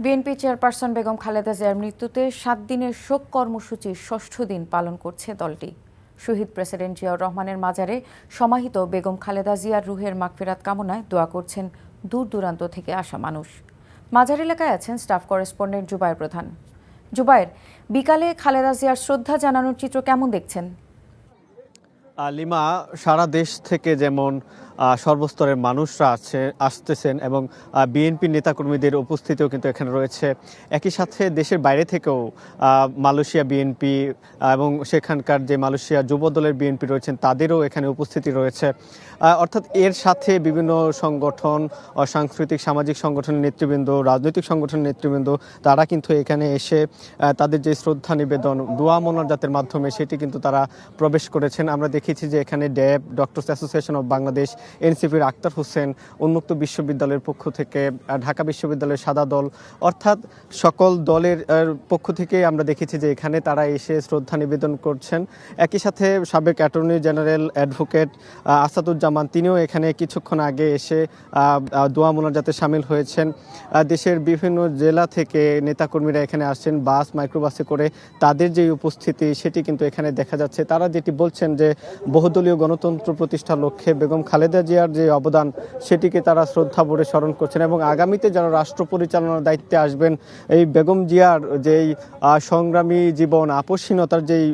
BNP chairperson Begum Khaleda জিয়ার মৃত্যুতে ৭ দিনের শোক কর্মসূচির ষষ্ঠ দিন পালন করছে দলটি। শহীদ প্রেসিডেন্ট জিয়াউর রহমানের মাজারে সমাহিত বেগম খালেদা জিয়ার রুহের মাগফিরাত কামনায় দোয়া করছেন দূর দূরান্ত থেকে আসা মানুষ। মাজার এলাকায় আছেন স্টাফ করেসপন্ডেন্ট জুবায়ের প্রধান। জুবায়ের, বিকালে খালেদা জিয়ার শ্রদ্ধা জানানোর চিত্র কেমন দেখছেন? লিমা, সারা দেশ থেকে যেমন সর্বস্তরের মানুষরা আসতেছেন এবং বিএনপি নেতাকর্মীদের উপস্থিতিও কিন্তু এখানে রয়েছে। একই সাথে দেশের বাইরে থেকেও মালয়েশিয়া বিএনপি এবং সেখানকার যে মালয়েশিয়া যুবদলের বিএনপি রয়েছেন তাদেরও এখানে উপস্থিতি রয়েছে। অর্থাৎ এর সাথে বিভিন্ন সংগঠন, সাংস্কৃতিক সামাজিক সংগঠনের নেতৃবৃন্দ, রাজনৈতিক সংগঠনের নেতৃবৃন্দ তারা কিন্তু এখানে এসে তাদের যে শ্রদ্ধা নিবেদন, দোয়া মোনাজাতের মাধ্যমে সেটি কিন্তু তারা প্রবেশ করেছেন। আমরা দেখেছি যে এখানে ড্যাব, ডক্টরস অ্যাসোসিয়েশন অব বাংলাদেশ, এনসিপির আক্তার হোসেন, উন্মুক্ত বিশ্ববিদ্যালয়ের পক্ষ থেকে, ঢাকা বিশ্ববিদ্যালয়ের সাদা দল, অর্থাৎ সকল দলের পক্ষ থেকে আমরা দেখেছি যে এখানে তারা এসে শ্রদ্ধা নিবেদন করছেন। একই সাথে সাবেক অ্যাটর্নি জেনারেল অ্যাডভোকেট আসাদুজ্জামান তিনিও এখানে কিছুক্ষণ আগে এসে দোয়া মোনাজাতে সামিল হয়েছেন। দেশের বিভিন্ন জেলা থেকে নেতাকর্মীরা এখানে আসছেন বাস, মাইক্রোবাসে করে। তাদের যে উপস্থিতি সেটি কিন্তু এখানে দেখা যাচ্ছে। তারা যেটি বলছেন যে বহুদলীয় গণতন্ত্র প্রতিষ্ঠার লক্ষ্যে বেগম খালেদা জিয়ার যে অবদান সেটিকে তারা শ্রদ্ধা ভরে স্মরণ করছেন এবং আগামীতে যারা রাষ্ট্র পরিচালনার দায়িত্বে আসবেন এই বেগম জিয়ার যেই সংগ্রামী জীবন, আপসহীনতার যেই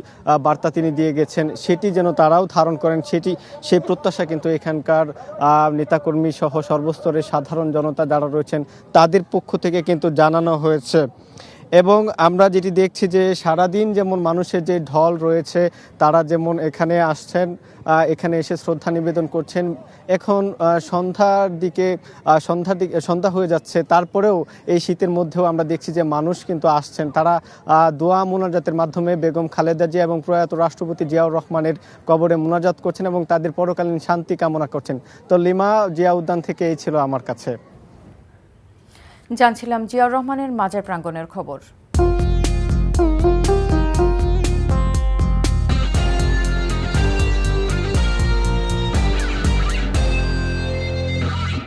বার্তা তিনি দিয়ে গেছেন সেটি যেন তারাও ধারণ করেন, সেই প্রত্যাশা কিন্তু এখানকার নেতাকর্মী সহ সর্বস্তরের সাধারণ জনতা যারা রয়েছেন তাদের পক্ষ থেকে কিন্তু জানানো হয়েছে। এবং আমরা যেটি দেখছি যে সারাদিন যেমন মানুষের যে ঢল রয়েছে তারা যেমন এখানে আসছেন, এখানে এসে শ্রদ্ধা নিবেদন করছেন। এখন সন্ধ্যা হয়ে যাচ্ছে, তারপরেও এই শীতের মধ্যেও আমরা দেখছি যে মানুষ কিন্তু আসছেন। তারা দোয়া মোনাজাতের মাধ্যমে বেগম খালেদা জিয়া এবং প্রয়াত রাষ্ট্রপতি জিয়াউর রহমানের কবরে মোনাজাত করছেন এবং তাদের পরকালীন শান্তি কামনা করছেন। তো লিমা, জিয়া উদ্যান থেকে এই ছিল আমার কাছে। জানছিলাম জিয়াউর রহমানের মাজার প্রাঙ্গণের খবর।